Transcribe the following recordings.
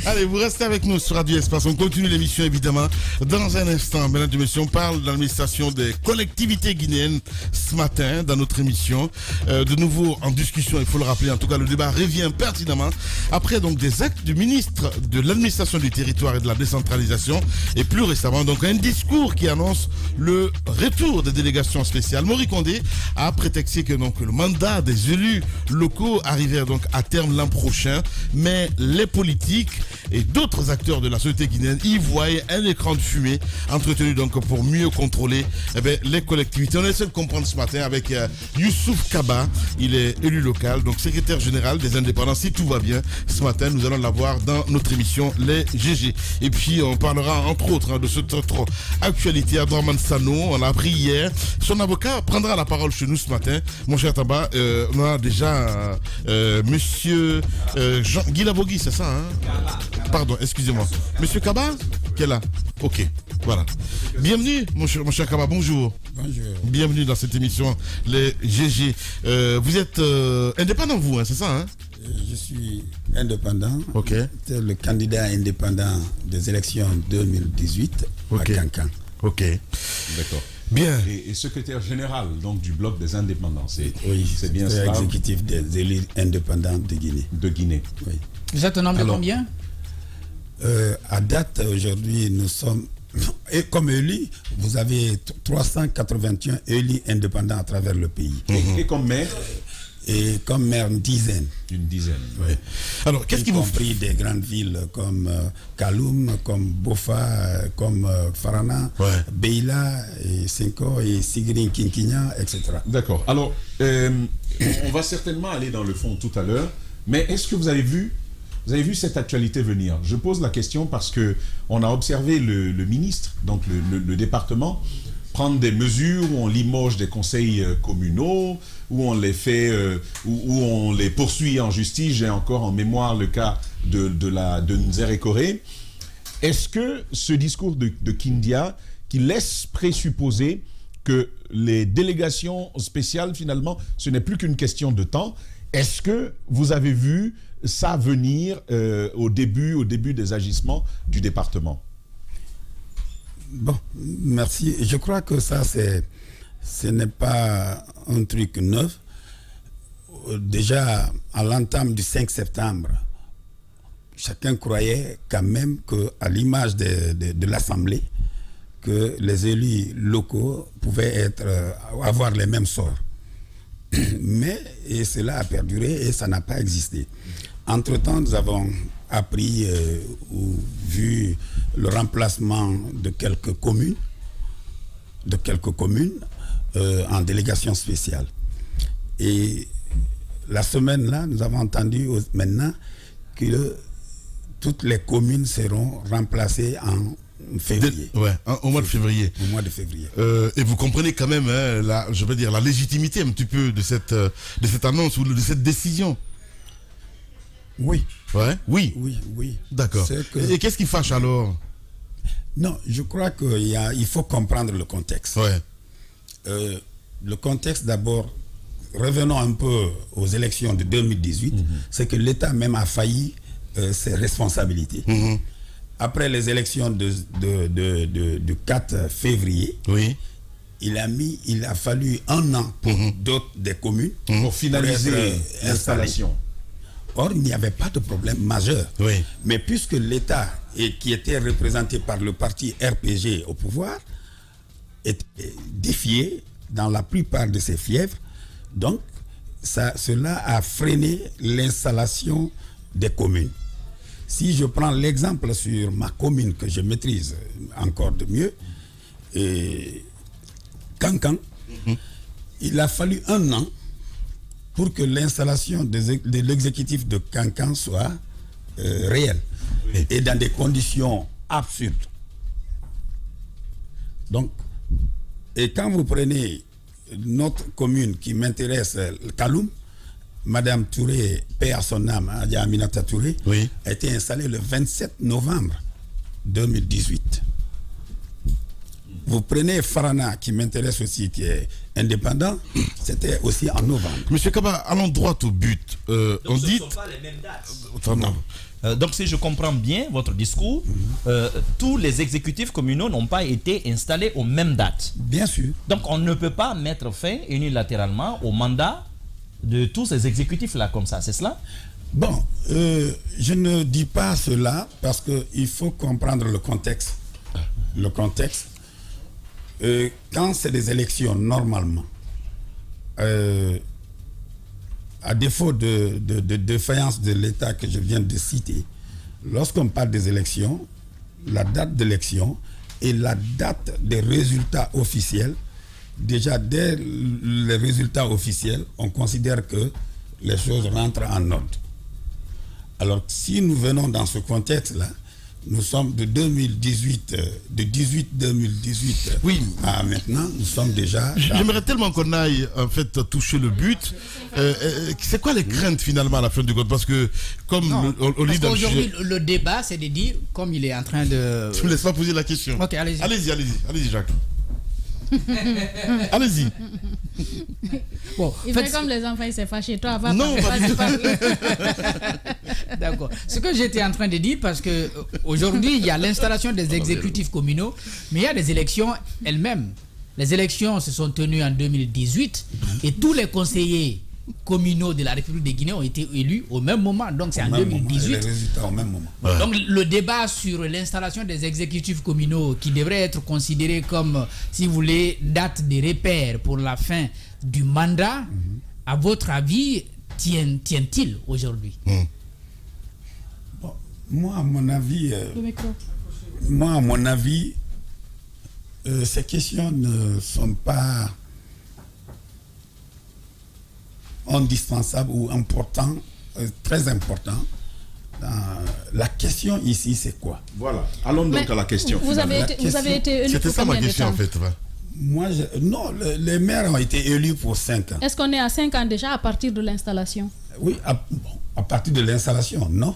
Allez, vous restez avec nous sur Radio Espace. On continue l'émission évidemment. Dans un instant, mesdames et messieurs, on parle de l'administration des collectivités guinéennes ce matin dans notre émission. De nouveau en discussion, il faut le rappeler. En tout cas, le débat revient pertinemment après donc des actes du ministre de l'administration du territoire et de la décentralisation et plus récemment donc un discours qui annonce le retour des délégations spéciales. Mori Condé a prétexté que donc le mandat des élus locaux arrivait donc à terme l'an prochain, mais les politiques et d'autres acteurs de la société guinéenne y voient un écran de fumée entretenu donc pour mieux contrôler les collectivités. On essaie de comprendre ce matin avec Youssouf Kaba, il est élu local, donc secrétaire général des indépendants. Si tout va bien, ce matin nous allons l'avoir dans notre émission Les GG. Et puis on parlera entre autres de cette autre actualité. Abdraman Sano, on l'a appris hier, son avocat prendra la parole chez nous ce matin. Mon cher Taba, on a déjà monsieur Guy Labogui, c'est ça hein? Pardon, excusez-moi. Monsieur Kaba, qui est là? Ok, voilà. Bienvenue, mon cher Kaba, bonjour. Bonjour. Bienvenue dans cette émission, les GG. Vous êtes indépendant, vous, hein, c'est ça hein? Je suis indépendant. Ok. C'est le candidat indépendant des élections 2018 à Cancan. Ok. D'accord. Bien. Et secrétaire général donc du bloc des indépendants, oui, c'est bien ça. Exécutif des élus indépendants de Guinée. De Guinée. Oui. Vous êtes au nombre de combien? À date, aujourd'hui, nous sommes... Et comme élus, vous avez 381 élus indépendants à travers le pays. Et comme maire? Et comme maire, une dizaine. Une dizaine. Oui. Alors, qu'est-ce qui vous compris des grandes villes comme Kaloum, comme Bofa, comme Farana, Beila, et Senko, et Sigrin Kinkinya, etc. D'accord. Alors, on va certainement aller dans le fond tout à l'heure, mais est-ce que vous avez vu cette actualité venir? Je pose la question parce que on a observé le ministre, donc le département, prendre des mesures où on limoge des conseils communaux, où on les fait, où on les poursuit en justice. J'ai encore en mémoire le cas de Nzere Koré. Est-ce que ce discours de Kindia, qui laisse présupposer que les délégations spéciales, finalement, ce n'est plus qu'une question de temps, est-ce que vous avez vu ça venir au début des agissements du département? Bon, merci. Je crois que ça, ce n'est pas un truc neuf. Déjà, à l'entame du 5 septembre, chacun croyait quand même qu'à l'image de l'Assemblée, que les élus locaux pouvaient avoir les mêmes sorts. Mais cela a perduré et ça n'a pas existé. Entre-temps, nous avons appris ou vu le remplacement de quelques communes en délégation spéciale. Et la semaine-là, nous avons entendu maintenant que toutes les communes seront remplacées en février. Au mois de février. Au mois de février. Et vous comprenez quand même, hein, la légitimité un petit peu de cette annonce ou de cette décision. Oui. Ouais? Oui. Oui. D'accord. Et qu'est-ce qui fâche alors? Non, je crois qu'il faut comprendre le contexte. Ouais. Le contexte d'abord, revenons un peu aux élections de 2018, c'est que l'État même a failli ses responsabilités. Après les élections du 4 février, il a fallu un an pour d'autres des communes pour finaliser l'installation. Or, il n'y avait pas de problème majeur. Mais puisque l'État, qui était représenté par le parti RPG au pouvoir, était défié dans la plupart de ses fiefs, donc cela a freiné l'installation des communes. Si je prends l'exemple sur ma commune que je maîtrise encore de mieux, Cancan, il a fallu un an pour que l'installation de l'exécutif de Cancan soit réelle et dans des conditions absurdes. Donc, et quand vous prenez notre commune qui m'intéresse, Kaloum, Madame Touré, paix à son âme, Aminata Touré, a été installée le 27 novembre 2018. Vous prenez Farana, qui m'intéresse aussi, qui est indépendant, c'était aussi en novembre. Monsieur Kaba, allons droit au but. On ce dit... ne sont pas les mêmes dates. Donc, si je comprends bien votre discours, tous les exécutifs communaux n'ont pas été installés aux mêmes dates. Bien sûr. Donc, on ne peut pas mettre fin unilatéralement au mandat de tous ces exécutifs-là comme ça, c'est cela? Bon, je ne dis pas cela parce qu'il faut comprendre le contexte. Le contexte. Quand c'est des élections, normalement, à défaut de défaillance de l'État que je viens de citer, lorsqu'on parle des élections, la date d'élection et la date des résultats officiels, déjà dès les résultats officiels, on considère que les choses rentrent en ordre. Alors si nous venons dans ce contexte-là, nous sommes de 2018, de 2018 oui. à maintenant, nous sommes déjà... J'aimerais tellement qu'on aille en fait toucher le but. C'est quoi les craintes finalement à la fin du compte? Parce que comme on lit dans aujourd'hui, le débat, c'est de dire, comme il est en train de... Tu me laisses pas poser la question. Ok, allez-y. Allez-y, Jacques. Allez-y. Bon, il fait comme les enfants, il s'est fâché. Toi, va non, pas. D'accord. Ce que j'étais en train de dire, parce que aujourd'hui, il y a l'installation des exécutifs communaux, mais il y a des élections elles-mêmes. Les élections se sont tenues en 2018 et tous les conseillers communaux de la République de Guinée ont été élus au même moment. Donc c'est en 2018. Les résultats au même moment. Ouais. Donc le débat sur l'installation des exécutifs communaux qui devrait être considéré comme, si vous voulez, date de repère pour la fin du mandat, à votre avis, tient-il aujourd'hui? Bon, moi, à mon avis, ces questions ne sont pas indispensables ou importantes, très importantes. La question ici, c'est quoi? Voilà. Allons donc à la question. Vous avez été élu. C'était ça ma question en fait. Moi, non, les maires ont été élus pour 5 ans. Est-ce qu'on est à 5 ans déjà à partir de l'installation? Oui, à partir de l'installation, non.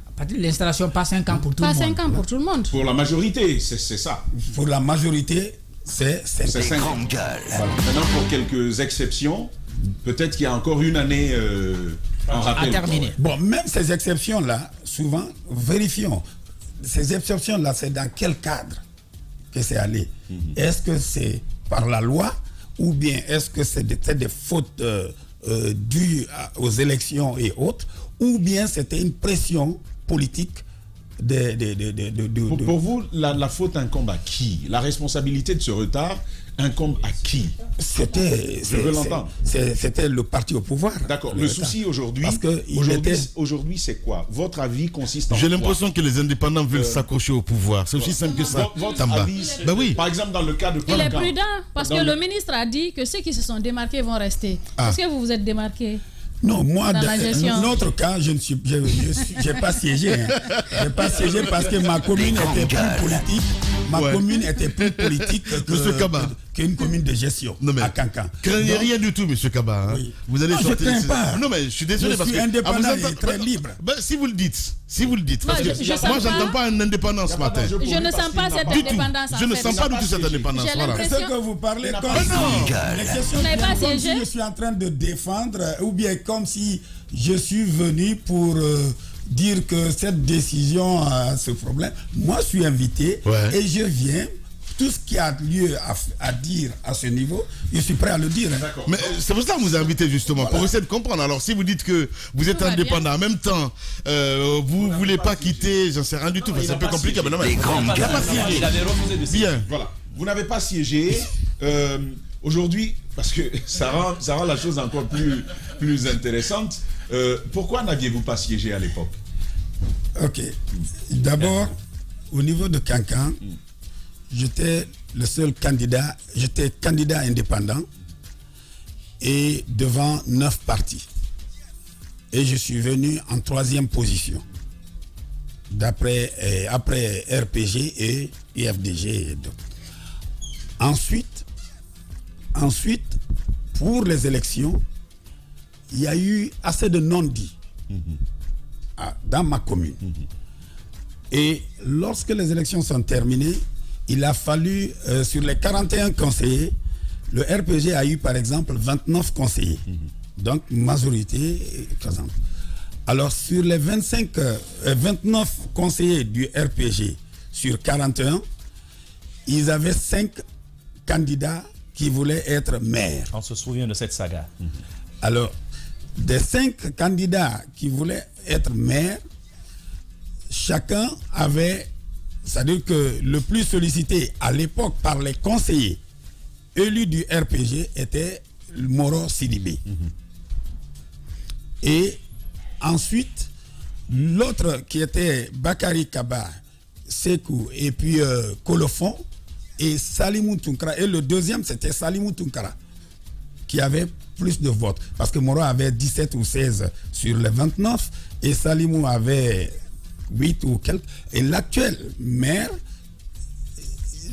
À partir de l'installation, pas 5 ans pour tout le monde. Pas 5 ans pour tout le monde. Pour la majorité, c'est ça. Pour la majorité, c'est 5 ans. Voilà. Maintenant, pour quelques exceptions, peut-être qu'il y a encore une année en rappel. À terminer. Bon, même ces exceptions-là, souvent, vérifions. Ces exceptions-là, c'est dans quel cadre que c'est allé? Est-ce que c'est par la loi ou bien est-ce que c'est des fautes dues aux élections et autres, ou bien c'était une pression politique Pour vous, la faute incombe à qui? La responsabilité de ce retard incombe à qui? C'était le parti au pouvoir. D'accord. Le souci aujourd'hui, c'est quoi? Votre avis consiste en J'ai l'impression que les indépendants veulent s'accrocher au pouvoir. C'est aussi simple que ça. Votre avis, oui. Par exemple, dans le cas de Il est prudent parce que le ministre a dit que ceux qui se sont démarqués vont rester. Est-ce que vous vous êtes démarqué? Non, moi, dans notre cas, je n'ai pas siégé. Hein. Je n'ai pas siégé parce que ma commune était plus politique. Ma commune était plus politique qu'une commune de gestion à Cancan. Craignez rien du tout, M. Kaba. Hein. Oui. Vous allez sortir. Je ne crains pas. Non, mais je suis désolé parce que. Indépendant et très libre. Si vous le dites. Parce non, que moi, j'entends pas un indépendant ce matin. Je ne sens pas cette indépendance. Je ne sens pas du tout cette indépendance. C'est ce que vous parlez comme si je suis en train de défendre, ou bien comme si je suis venu pour dire que cette décision a ce problème. Moi, je suis invité et je viens. Tout ce qui a lieu à dire à ce niveau, je suis prêt à le dire. Hein. Mais c'est pour ça que vous invitez justement, pour essayer de comprendre. Alors si vous dites que vous êtes indépendant, en même temps, vous ne voulez pas quitter, j'en sais rien du tout, c'est un peu compliqué. Mais non, mais il avait refusé de bien. Voilà. Vous n'avez pas siégé. Aujourd'hui, parce que ça rend la chose encore plus intéressante, pourquoi n'aviez-vous pas siégé à l'époque? Ok. D'abord, au niveau de Cancan, j'étais le seul candidat, j'étais candidat indépendant et devant 9 partis. Et je suis venu en 3e position. Après RPG et IFDG et d'autres. Ensuite, pour les élections, il y a eu assez de non-dits dans ma commune. Et lorsque les élections sont terminées, il a fallu, sur les 41 conseillers, le RPG a eu par exemple 29 conseillers. Donc, majorité présente. Alors, sur les 29 conseillers du RPG sur 41, ils avaient 5 candidats qui voulaient être maires. On se souvient de cette saga. Alors, des 5 candidats qui voulaient être maires, chacun avait, c'est-à-dire que le plus sollicité à l'époque par les conseillers élus du RPG était Moro Sidibé. Et ensuite, l'autre qui était Bakary Kaba, Sekou et puis Kolofon et Salimou Tunkara. Et le deuxième, c'était Salimou Tunkara qui avait plus de votes. Parce que Moro avait 17 ou 16 sur les 29 et Salimou avait 8 ou quelques. Et l'actuel maire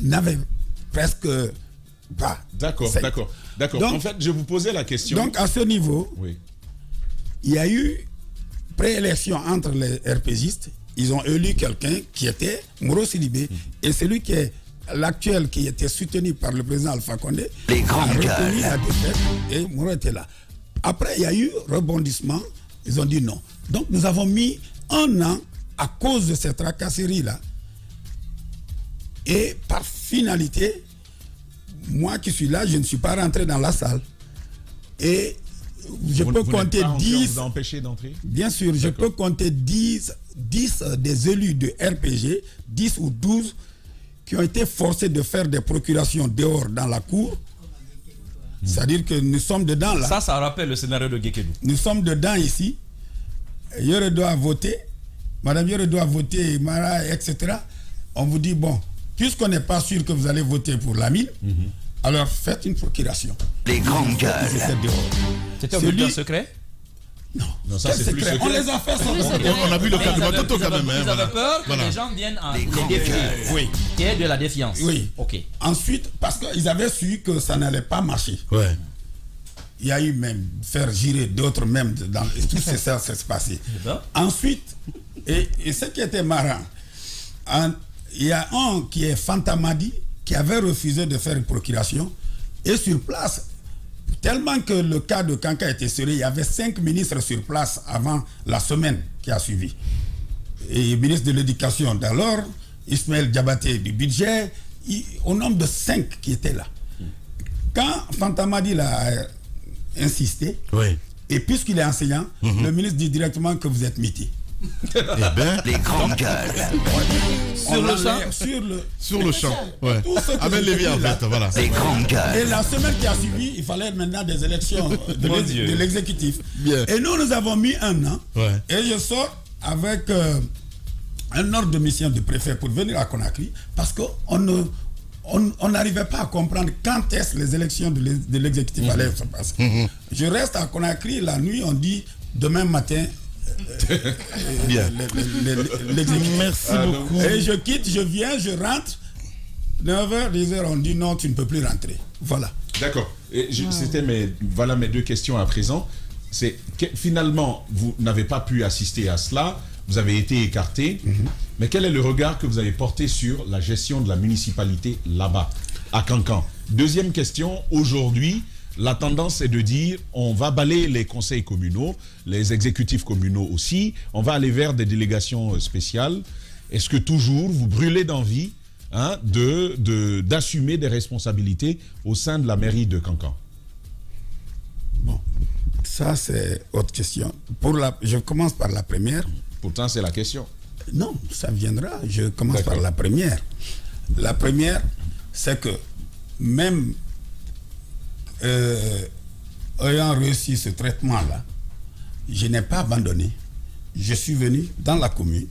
n'avait presque pas. D'accord. Donc, en fait, je vous posais la question. Donc, à ce niveau, oui, il y a eu préélection entre les RPGistes. Ils ont élu quelqu'un qui était Moro Sidibé. Et celui qui est l'actuel, qui était soutenu par le président Alpha Condé, a reconnu la défaite et Moro était là. Après, il y a eu rebondissement. Ils ont dit non. Donc, nous avons mis 1 an à cause de cette tracasserie-là. Et par finalité, moi qui suis là, je ne suis pas rentré dans la salle. Et je peux compter 10. Vous empêcher d'entrer? Bien sûr, je peux compter 10 des élus de RPG, 10 ou 12, qui ont été forcés de faire des procurations dehors dans la cour. C'est-à-dire que nous sommes dedans là. Ça rappelle le scénario de Gekedou. Nous sommes dedans ici. Yoredo a voté. Madame Yoredo a voté, Mara, etc. On vous dit, bon, puisqu'on n'est pas sûr que vous allez voter pour la mine, alors faites une procuration. Les grandes gueules. C'était un bulletin secret? Non, ça c'est plus secret. On les a fait sans On a vu le cas de Matoto quand même. Ils avaient peur que les gens viennent les défier. Oui. Qu'il y ait de la défiance. Oui. Ok. Ensuite, parce qu'ils avaient su que ça n'allait pas marcher. Ouais. Il y a eu même faire girer d'autres même dans tout ça s'est passé. Ensuite, et ce qui était marrant, il y a un qui est Fantamadi qui avait refusé de faire une procuration et sur place, tellement que le cas de Kanka était serré, il y avait 5 ministres sur place avant la semaine qui a suivi. Et le ministre de l'Éducation d'alors, Ismaël Diabaté du budget, au nombre de 5 qui étaient là. Quand Fantamadi l'a insisté, Oui. et puisqu'il est enseignant, le ministre dit directement que vous êtes mité. Eh ben, Les grandes gueules. sur le champ. Ouais. Amel Lévy en fait, voilà. Les grandes Et gueules. la semaine qui a suivi, il fallait maintenant des élections de l'exécutif. Bien. Et nous avons mis 1 an. Ouais. Et je sors avec un ordre de mission du préfet pour venir à Conakry parce qu'on n'arrivait pas à comprendre quand est-ce les élections de l'exécutif allaient se passer. Je reste à Conakry, la nuit, on dit demain matin. Bien. L'exécutif. Merci beaucoup. Et je quitte, je viens, je rentre. 9h, 10h, on dit non, tu ne peux plus rentrer. Voilà. D'accord. C'était mes 2 questions à présent. C'est que finalement, vous n'avez pas pu assister à cela. Vous avez été écarté. Mais quel est le regard que vous avez porté sur la gestion de la municipalité là-bas, à Kankan? Deuxième question, aujourd'hui, la tendance est de dire on va balayer les conseils communaux, les exécutifs communaux aussi, on va aller vers des délégations spéciales. Est-ce que toujours vous brûlez d'envie d'assumer des responsabilités au sein de la mairie de Kankan? Bon, ça c'est autre question. Je commence par la première. Pourtant, c'est la question. Non, ça viendra. Je commence par la première. La première, c'est que même ayant réussi ce traitement-là, je n'ai pas abandonné. Je suis venu dans la commune,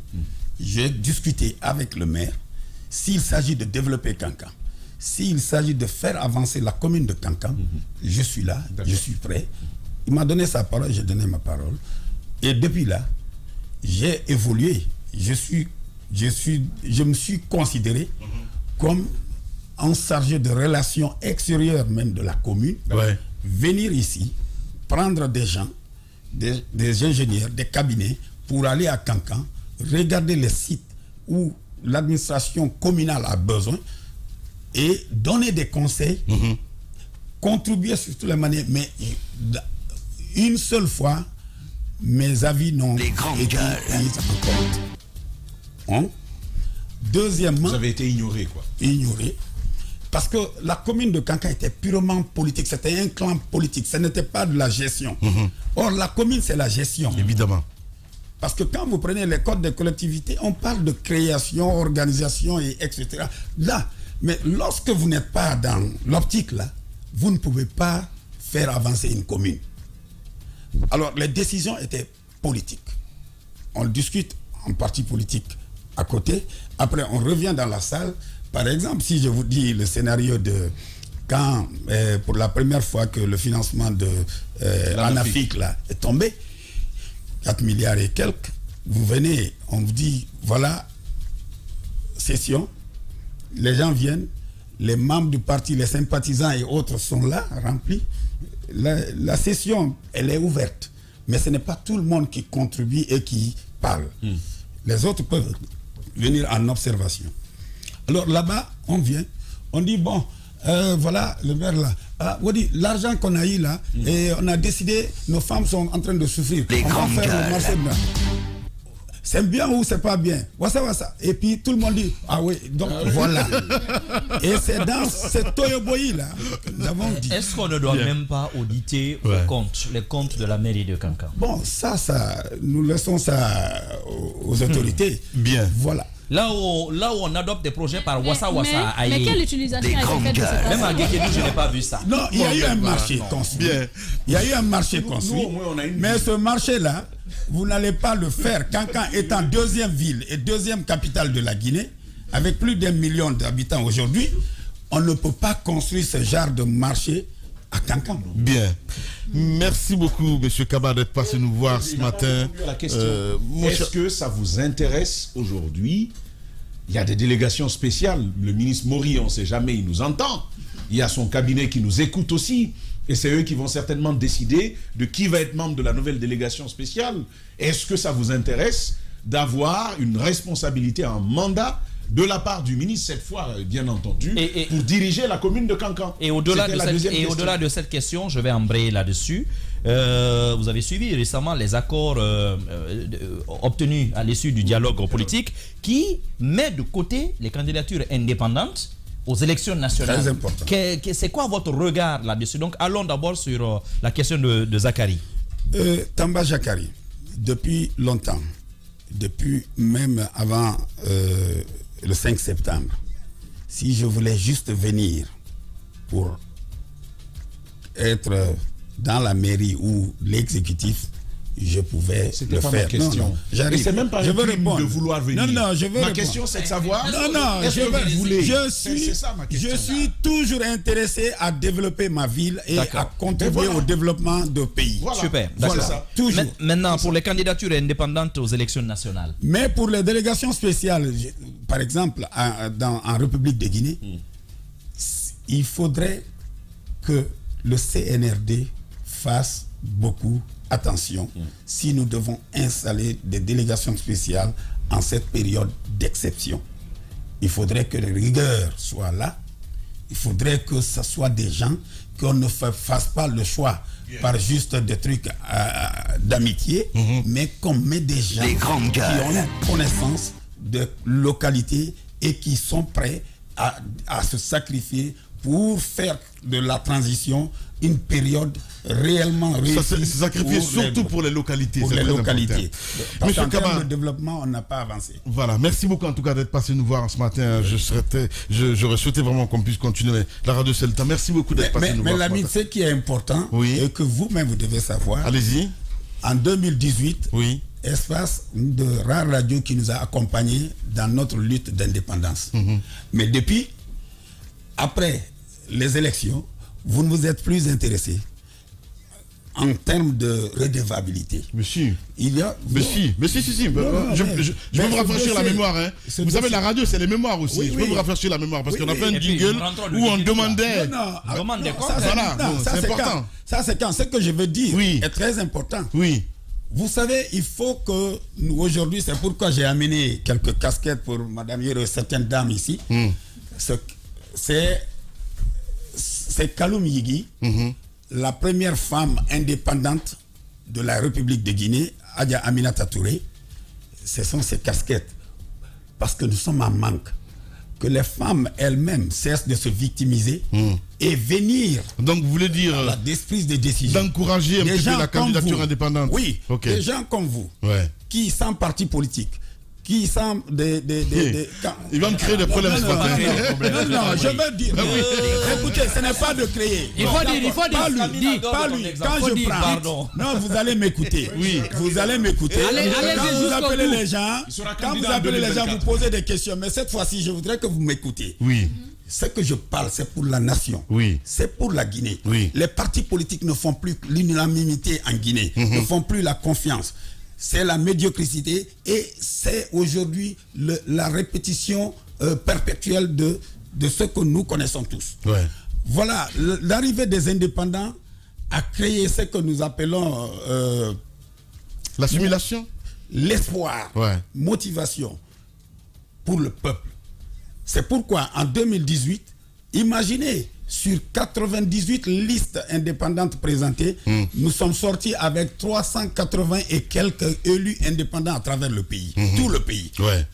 j'ai discuté avec le maire. S'il s'agit de développer Kankan, s'il s'agit de faire avancer la commune de Kankan, je suis là, je suis prêt. Il m'a donné sa parole, j'ai donné ma parole. Et depuis là, j'ai évolué. Je me suis considéré comme un chargé de relations extérieures même de la commune. Ouais. Venir ici, prendre des gens, des ingénieurs, des cabinets, pour aller à Kankan, regarder les sites où l'administration communale a besoin et donner des conseils, contribuer sur toutes les manières, mais une seule fois, mes avis n'ont été pris en compte. Hein? Deuxièmement, vous avez été ignoré, quoi. Ignoré. Parce que la commune de Kankan était purement politique. C'était un clan politique. Ce n'était pas de la gestion. Or, la commune, c'est la gestion. Évidemment. Parce que quand vous prenez les codes des collectivités, on parle de création, organisation, et etc. Là, mais lorsque vous n'êtes pas dans l'optique, là, vous ne pouvez pas faire avancer une commune. Alors, les décisions étaient politiques. On discute en parti politique à côté. Après, on revient dans la salle. Par exemple, si je vous dis le scénario de quand, pour la première fois que le financement de l'ANAFIC là est tombé, 4 milliards et quelques, vous venez, on vous dit, voilà, session, les gens viennent, les membres du parti, les sympathisants et autres sont là, remplis. La session, elle est ouverte, mais ce n'est pas tout le monde qui contribue et qui parle. Les autres peuvent venir en observation. Alors là-bas, on vient, on dit, bon, voilà, le maire là, on dit, l'argent qu'on a eu là, et on a décidé, nos femmes sont en train de souffrir. On va faire le marché de là. C'est bien ou c'est pas bien? Wassa. Et puis tout le monde dit, ah oui, donc voilà. Et c'est dans ce Toyoboyi là que nous avons dit. Est-ce qu'on ne doit même pas auditer les comptes de la mairie de Kankan? Bon, ça, nous laissons ça aux autorités. Bien. Voilà. Là où on adopte des projets par Wassa. Mais quelle utilisation a été faite de cet argent? Même à Guéguédou, je n'ai pas vu ça. Non, il y a eu un marché construit. Il y a eu un marché construit. Mais ce marché-là, vous n'allez pas le faire. Kankan étant deuxième ville et deuxième capitale de la Guinée, avec plus d'1 million d'habitants aujourd'hui, on ne peut pas construire ce genre de marché à Kankan. Bien. Merci beaucoup, M. Kaba, d'être passé nous voir ce matin. Est-ce que ça vous intéresse aujourd'hui? Il y a des délégations spéciales. Le ministre Maury, on ne sait jamais, il nous entend. Il y a son cabinet qui nous écoute aussi. Et c'est eux qui vont certainement décider de qui va être membre de la nouvelle délégation spéciale. Est-ce que ça vous intéresse d'avoir une responsabilité, un mandat de la part du ministre, cette fois, bien entendu, pour diriger la commune de Kankan? Et au-delà de cette question, je vais embrayer là-dessus. Vous avez suivi récemment les accords obtenus à l'issue du dialogue politique qui met de côté les candidatures indépendantes aux élections nationales. Très important. C'est quoi votre regard là-dessus? Donc allons d'abord sur la question de Zakari. Tamba Zakari, depuis longtemps, depuis même avant le 5 septembre, si je voulais juste venir pour être dans la mairie ou l'exécutif, je pouvais le faire. Ma question. Non, j'arrive. C'est même pas je veux répondre. De vouloir venir. Non, je veux ma question, c'est de savoir. Je suis toujours intéressé à développer ma ville et à contribuer au développement de pays. Voilà. Super. Voilà. Ça. Toujours. Maintenant, pour les candidatures indépendantes aux élections nationales. Mais pour les délégations spéciales, par exemple, en République de Guinée, il faudrait que le CNRD fasse beaucoup attention si nous devons installer des délégations spéciales en cette période d'exception. Il faudrait que les rigueurs soient là. Il faudrait que ce soit des gens qu'on ne fasse pas le choix par juste des trucs d'amitié, mais qu'on met des gens qui ont une connaissance de localité et qui sont prêts à se sacrifier pour faire de la transition une période réellement réussie. Ça se sacrifier surtout pour les localités. Pour les localités. Parce qu'en termes de Kaba, développement, on n'a pas avancé. Voilà, merci beaucoup en tout cas d'être passé nous voir ce matin. J'aurais souhaité vraiment qu'on puisse continuer la radio c'est le temps. Merci beaucoup d'être passé nous voir. Mais l'ami, ce qui est important et que vous-même vous devez savoir. Allez-y. En 2018, Espace, une de rares radios qui nous a accompagnés dans notre lutte d'indépendance. Mais depuis, après les élections, vous ne vous êtes plus intéressé en termes de redevabilité. Monsieur. Il y a... Si. Je peux vous rafraîchir la mémoire. Hein. Vous savez, la radio, c'est les mémoires aussi. Je peux vous rafraîchir la mémoire parce qu'on a fait un jingle où on demandait... C'est important. Ça, c'est quand. Ce que je veux dire est très important. Oui. Vous savez, il faut que nous, aujourd'hui, c'est pourquoi j'ai amené quelques casquettes pour madame et certaines dames ici. c'est Kaloum Yigi, la première femme indépendante de la République de Guinée, Adja Aminata Touré. Ce sont ces casquettes. Parce que nous sommes en manque. Que les femmes elles-mêmes cessent de se victimiser et venir. Donc vous voulez dire d'esprit de décision. D'encourager un petit peu la candidature indépendante. Oui, des gens comme vous, qui sans parti politique, qui sans il va me créer des problèmes. Non, je veux dire. Écoutez, ce n'est pas de créer. Il faut dire. Pas lui. Quand je prends. Non, vous allez m'écouter. Oui, vous allez m'écouter. Quand vous appelez les gens, vous posez des questions. Mais cette fois-ci, je voudrais que vous m'écoutez. Oui. Ce que je parle, c'est pour la nation. Oui. C'est pour la Guinée. Oui. Les partis politiques ne font plus l'unanimité en Guinée, ne font plus la confiance. C'est la médiocrité et c'est aujourd'hui la répétition perpétuelle de ce que nous connaissons tous. Ouais. Voilà, l'arrivée des indépendants a créé ce que nous appelons l'assimilation, l'espoir, motivation pour le peuple. C'est pourquoi en 2018, imaginez, sur 98 listes indépendantes présentées, nous sommes sortis avec 380 et quelques élus indépendants à travers le pays. Tout le pays. Ouais.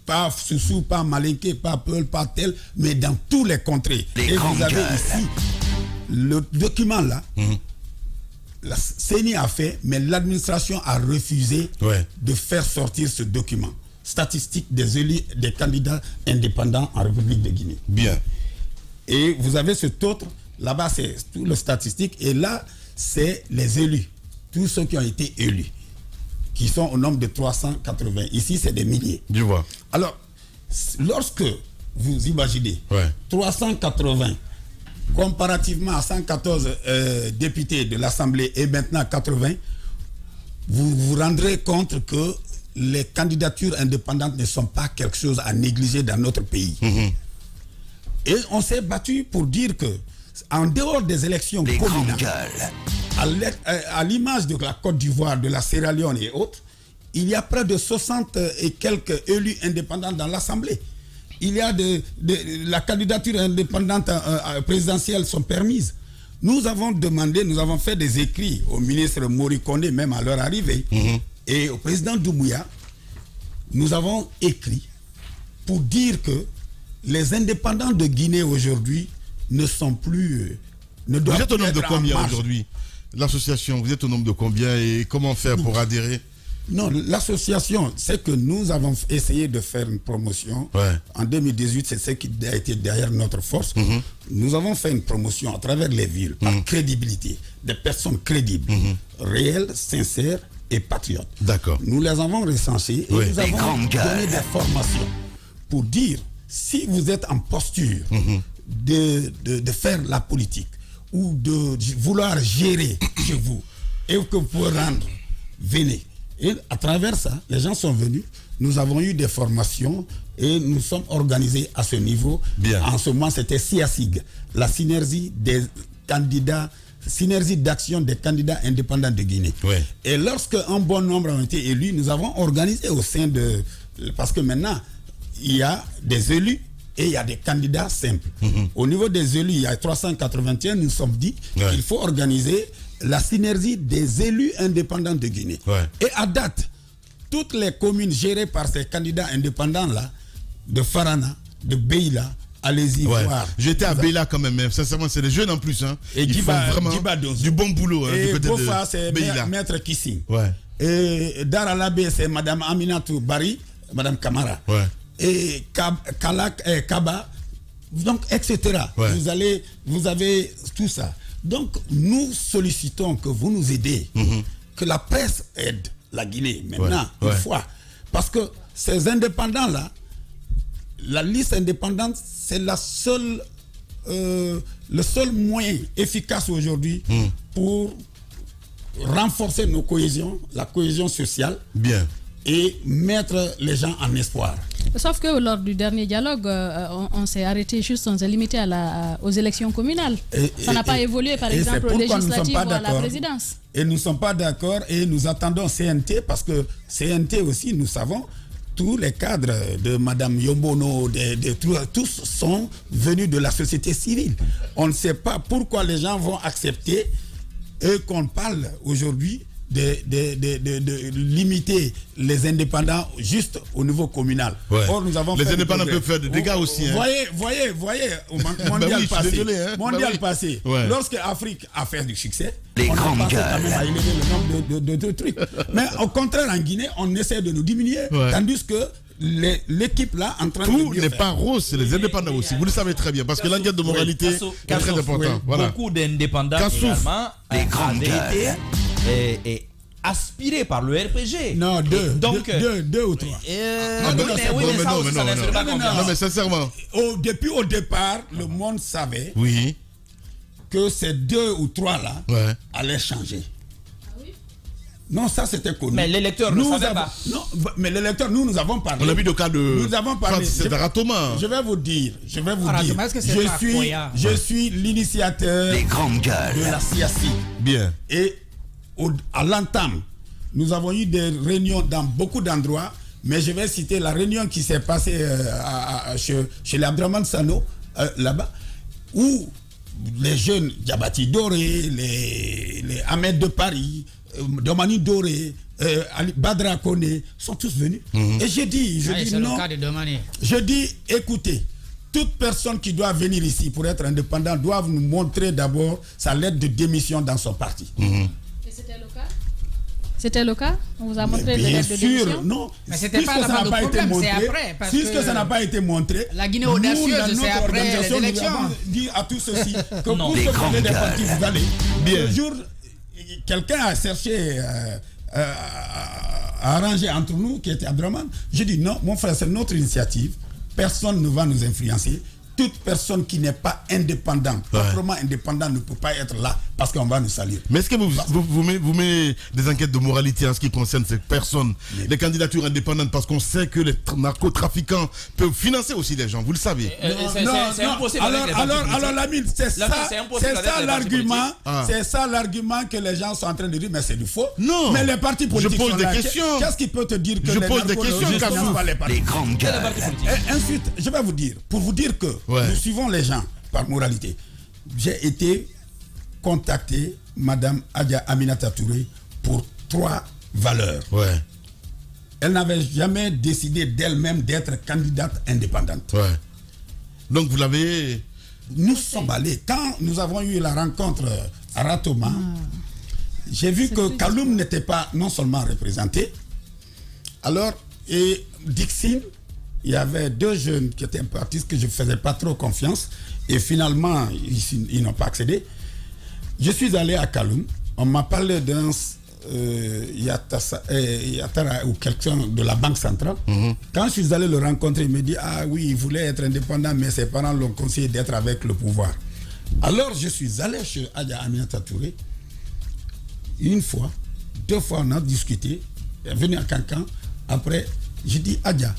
Pas Soussou, pas Malinké, pas Peul, pas tel, mais dans tous les contrées. Et vous avez ici le document là. La CENI a fait, mais l'administration a refusé de faire sortir ce document. Statistique des élus, des candidats indépendants en République de Guinée. Bien. Et vous avez cet autre, là-bas c'est tout le statistique, et là c'est les élus, tous ceux qui ont été élus, qui sont au nombre de 380. Ici c'est des milliers. Je vois. Alors, lorsque vous imaginez 380, comparativement à 114 députés de l'Assemblée et maintenant 80, vous vous rendrez compte que les candidatures indépendantes ne sont pas quelque chose à négliger dans notre pays. Et on s'est battu pour dire que, en dehors des élections communales, à l'image de la Côte d'Ivoire, de la Sierra Leone et autres, il y a près de 60 et quelques élus indépendants dans l'Assemblée. Il y a la candidature indépendante présidentielle sont permises. Nous avons demandé, nous avons fait des écrits au ministre Morikone, même à leur arrivée, et au président Doumbouya. Nous avons écrit pour dire que les indépendants de Guinée aujourd'hui ne sont plus... Vous êtes au nombre de combien aujourd'hui? L'association, vous êtes au nombre de combien et comment faire pour adhérer? Non, l'association, c'est que nous avons essayé de faire une promotion. En 2018, c'est ce qui a été derrière notre force. Nous avons fait une promotion à travers les villes, par crédibilité, des personnes crédibles, réelles, sincères et patriotes. D'accord. Nous les avons recensées et nous avons donné des formations pour dire, si vous êtes en posture de faire la politique ou de vouloir gérer chez vous et que vous pouvez rendre, venez. Et à travers ça, les gens sont venus. Nous avons eu des formations et nous sommes organisés à ce niveau. Bien. En ce moment, c'était SIASIG, la synergie des candidats, synergie d'action des candidats indépendants de Guinée. Et lorsque un bon nombre ont été élus, nous avons organisé au sein de... Parce que maintenant, il y a des élus et il y a des candidats simples. Au niveau des élus, il y a 381, nous nous sommes dit qu'il faut organiser la synergie des élus indépendants de Guinée. Et à date, toutes les communes gérées par ces candidats indépendants-là, de Farana, de Beila, allez-y voir. J'étais à Beila quand même, sincèrement, c'est des jeunes en plus. Et ils font vraiment du bon boulot. Et Bofa, c'est Maître Kissing. Et Dar Alabé, c'est Madame Aminatou Bari, Madame Kamara. Et Kaba, donc, etc. Vous avez tout ça. Donc, nous sollicitons que vous nous aidez, que la presse aide la Guinée maintenant, une fois. Parce que ces indépendants-là, la liste indépendante, c'est le seul moyen efficace aujourd'hui pour renforcer nos cohésions, la cohésion sociale. Bien. Et mettre les gens en espoir. Sauf que lors du dernier dialogue, on s'est arrêté juste, on s'est limité aux élections communales. Ça n'a pas évolué, par exemple, aux législatives ou à la présidence. Et nous ne sommes pas d'accord et nous attendons CNT parce que CNT aussi, nous savons, tous les cadres de Mme Yombono, tous sont venus de la société civile. On ne sait pas pourquoi les gens vont accepter qu'on parle aujourd'hui de limiter les indépendants juste au niveau communal. Ouais. Or, nous avons les indépendants peuvent faire des dégâts aussi. Hein. Voyez, au mondial passé, passé, ouais. Lorsque l'Afrique a fait du succès, les on a grandes passé gueules. quand même à élever le nombre de trucs. Mais au contraire, en Guinée, on essaie de nous diminuer, ouais. Tandis que l'équipe là en train tout de n'est pas rose, c'est les indépendants aussi. Vous le savez très bien, parce que l'enquête de moralité est très importante. Voilà. Beaucoup d'indépendants également été aspirés par le RPG. Non, deux ou trois. Non, mais sincèrement. Depuis au départ, le monde savait que ces 2 ou 3 là allaient changer. Non, ça c'était connu. Mais les lecteurs ne savaient pas. Non, mais les lecteurs, nous avons parlé. On a vu le cas de. Nous avons parlé. Je vais vous dire. Je suis l'initiateur de la CIACI. Bien. Et à l'entame, nous avons eu des réunions dans beaucoup d'endroits, mais je vais citer la réunion qui s'est passée chez l'Abdraman Sano, là-bas, où les jeunes Diabati Doré, les Ahmed de Paris, Domani Doré, Badra Kone sont tous venus. Et je dis non. Je dis, écoutez, toute personne qui doit venir ici pour être indépendant doit nous montrer d'abord sa lettre de démission dans son parti. Et c'était le cas? C'était le cas? On vous a montré les lettres de démission? Bien sûr, non. Mais c'était pas là-bas le problème, c'est après. Puisque ça n'a pas été montré, la Guinée audacieuse, c'est après les élections. Nous avons dit à tous ceci que pour des ce des partis, vous allez. Bien. Le jour, quelqu'un a cherché à arranger entre nous, qui était Abdraman. J'ai dit non, mon frère, c'est notre initiative. Personne ne va nous influencer. Toute personne qui n'est pas indépendante, proprement indépendant, ne peut pas être là parce qu'on va nous saluer. Mais est-ce que vous mettez des enquêtes de moralité en ce qui concerne ces personnes, les candidatures indépendantes, parce qu'on sait que les narcotrafiquants peuvent financer aussi les gens, vous le savez. C'est impossible. Alors Lamine, c'est ça l'argument. C'est ça l'argument que les gens sont en train de dire, mais c'est du faux. Non. Mais les partis politiques je pose sont des là. questions. Qu'est-ce qui peut te dire que je les pose des questions, les grandes gueules. Ensuite, je vais vous dire, pour vous dire que nous suivons les gens par moralité. J'ai été contacté, Madame Adja Aminata Touré, pour 3 valeurs. Elle n'avait jamais décidé d'elle-même d'être candidate indépendante. Donc vous l'avez... Nous sommes allés. Quand nous avons eu la rencontre à Ratoma, j'ai vu que Kaloum n'était pas non seulement représenté. Alors, et Dixine, il y avait 2 jeunes qui étaient partis que je ne faisais pas trop confiance. Et finalement, ils n'ont pas accédé. Je suis allé à Kaloum. On m'a parlé d'un Yatara ou quelqu'un de la Banque centrale. Quand je suis allé le rencontrer, il me dit, ah oui, il voulait être indépendant, mais ses parents l'ont conseillé d'être avec le pouvoir. Alors, je suis allé chez Adja Aminata Touré. 1 fois, 2 fois, on a discuté. Elle est venue à Cancan. Après, j'ai dit, Adja,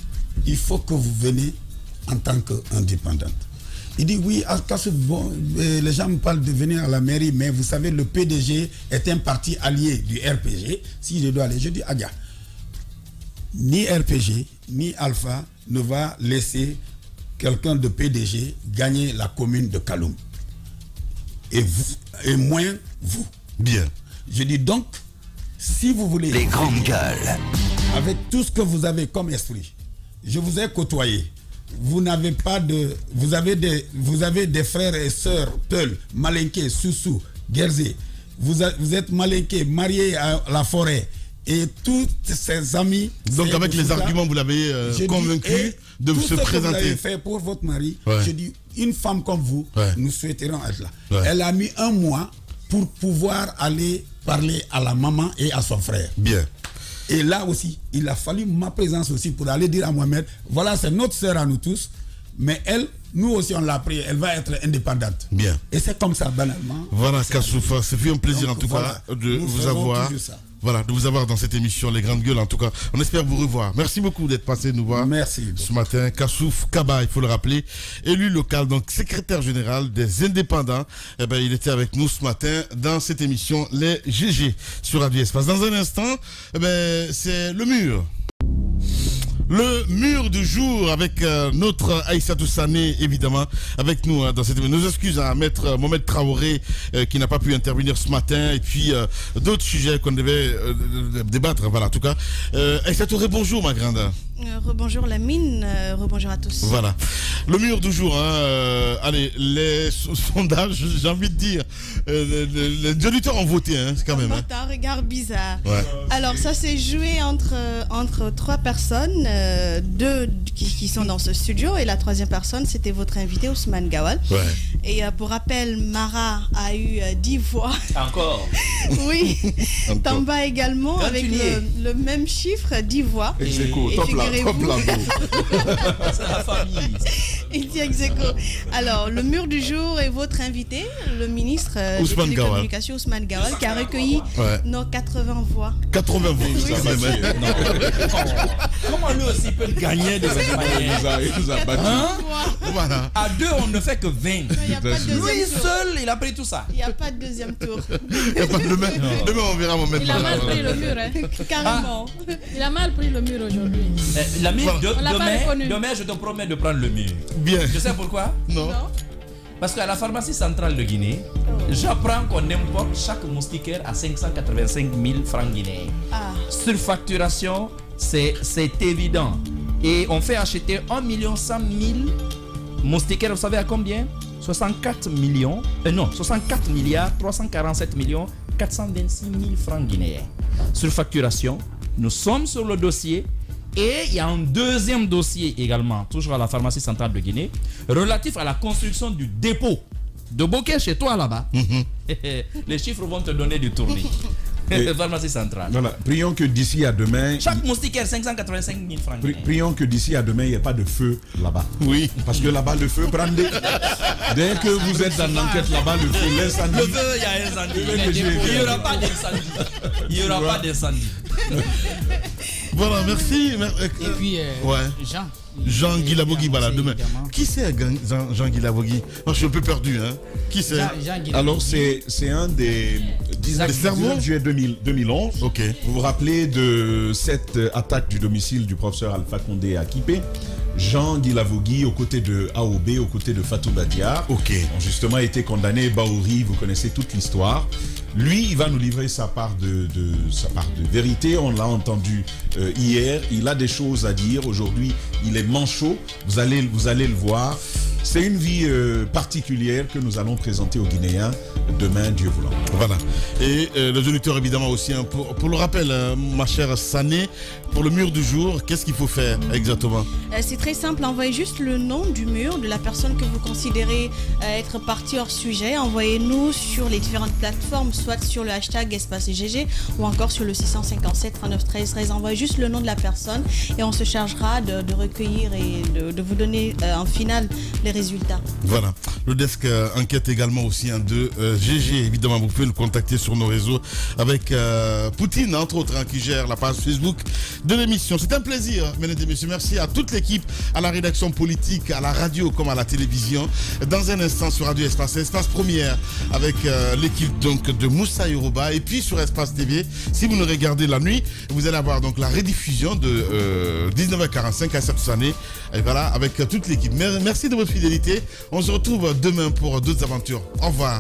il faut que vous venez en tant qu'indépendante. Il dit oui, les gens me parlent de venir à la mairie, mais vous savez, le PDG est un parti allié du RPG. Si je dois aller, je dis, Adja, ni RPG, ni Alpha ne va laisser quelqu'un de PDG gagner la commune de Kaloum. Et moins vous. Bien. Je dis donc, si vous voulez... Les grandes gueules. Avec tout ce que vous avez comme esprit, je vous ai côtoyé. Vous n'avez pas de... Vous avez des frères et sœurs, Peul, Malinké, Soussou, Gerzé. Vous êtes Malinké, marié à la forêt. Et tous ses amis... Donc avec les arguments, vous l'avez convaincu de se présenter. Tout ce que vous avez fait pour votre mari, je dis, une femme comme vous, nous souhaiterons être là. Elle a mis 1 mois pour pouvoir aller parler à la maman et à son frère. Bien. Et là aussi, il a fallu ma présence aussi pour aller dire à Mohamed, voilà, c'est notre sœur à nous tous, mais elle, nous aussi on l'a pris, elle va être indépendante. Bien. Et c'est comme ça, banalement. Voilà, Kassoufa, ça fait un plaisir en tout cas de vous avoir. Voilà, de vous avoir dans cette émission, Les Grandes Gueules, en tout cas. On espère vous revoir. Merci beaucoup d'être passé nous voir. Merci. Ce matin, Kassouf Kaba, il faut le rappeler, élu local, donc secrétaire général des indépendants. Eh ben, il était avec nous ce matin dans cette émission, Les GG, sur Radio Espace. Dans un instant, eh ben, c'est le mur. Le mur du jour avec notre Aïssatou Sané, évidemment, avec nous dans cette émission. Nos excuses à Maître Mohamed Traoré qui n'a pas pu intervenir ce matin et puis d'autres sujets qu'on devait débattre. Voilà, en tout cas. Aïssatou, bonjour ma grande. Rebonjour Lamine, rebonjour à tous. Voilà. Le mur du jour, allez, les sondages, j'ai envie de dire, les auditeurs ont voté, quand même. Un regard bizarre. Ouais. Alors, ça s'est joué entre trois personnes, deux qui sont dans ce studio, et la troisième personne, c'était votre invité, Ousmane Gawal. Ouais. Et pour rappel, Mara a eu 10 voix. Encore. Oui. Tamba également, avec le même chiffre, 10 voix. Ex-aequo, top là, c'est la famille. Il dit ex-aequo. Alors, le mur du jour est votre invité, le ministre des Télécommunications, Ousmane Gawal, qui a recueilli nos 80 voix. 80 voix, oui, ça même. Comment lui aussi peut gagner de cette manière? Il nous a battu. Voilà. À deux, on ne fait que 20. Lui seul, il a pris tout ça. Il n'y a pas de deuxième tour. Demain, on verra mon maître. Il a mal pris le mur. Carrément. Il a mal pris le mur aujourd'hui. Demain, je te promets de prendre le mur. Bien. Tu sais pourquoi? Non. Parce qu'à la pharmacie centrale de Guinée, j'apprends qu'on importe chaque moustiquaire à 585 000 francs guinéens. Surfacturation, c'est évident. Et on fait acheter 1 100 000 moustiquaires, vous savez à combien? 64 milliards 347 millions 426 000 francs guinéens. Surfacturation, nous sommes sur le dossier. Et il y a un deuxième dossier également, toujours à la pharmacie centrale de Guinée, relatif à la construction du dépôt de Bokeh chez toi là-bas. Les chiffres vont te donner du tournis. Pharmacie centrale. Voilà. Prions que d'ici à demain. Chaque moustiquaire 585 000 francs. Prions que d'ici à demain, il n'y ait pas de feu là-bas. Oui. Parce que là-bas, le feu prend des. Dès que vous êtes dans l'enquête là-bas, le feu, l'incendie. Le feu, il y a incendie. Il n'y aura pas d'incendie. Il n'y aura pas d'incendie. Voilà, merci. Et puis, Jean Guilabogui, voilà, demain. Qui c'est Jean Guilabogui? Moi, je suis un peu perdu. Qui c'est? Alors, c'est un des 19 juillet 2011. Ok. Vous vous rappelez de cette attaque du domicile du professeur Alpha Condé à Kipé? Jean Guilabogui, aux côtés de AOB, aux côtés de Fatou Badiar, ont justement été condamnés. Baouri, vous connaissez toute l'histoire. Lui, il va nous livrer sa part de vérité. On l'a entendu hier. Il a des choses à dire. Aujourd'hui, il est manchot. Vous allez le voir. C'est une vie particulière que nous allons présenter aux Guinéens demain, Dieu voulant. Voilà. Et les auditeurs, évidemment, aussi. Pour le rappel, ma chère Sané, pour le mur du jour, qu'est-ce qu'il faut faire exactement? C'est très simple. Envoyez juste le nom du mur de la personne que vous considérez être partie hors sujet. Envoyez-nous sur les différentes plateformes, soit sur le hashtag #GG ou encore sur le 657 39 13 13. Envoyez juste le nom de la personne et on se chargera de recueillir et de vous donner en finale les résultats. Voilà. Le desk enquête également aussi de GG. Évidemment, vous pouvez le contacter sur nos réseaux avec Poutine, entre autres, qui gère la page Facebook de l'émission. C'est un plaisir, mesdames et messieurs. Merci à toute l'équipe, à la rédaction politique, à la radio comme à la télévision. Dans un instant sur Radio Espace, Espace Première avec l'équipe donc de Moussa Yoruba. Et puis sur Espace TV, si vous nous regardez la nuit, vous allez avoir donc la rediffusion de 19h45 à cette année. Et voilà, avec toute l'équipe. Merci de votre fidélité. On se retrouve demain pour d'autres aventures. Au revoir.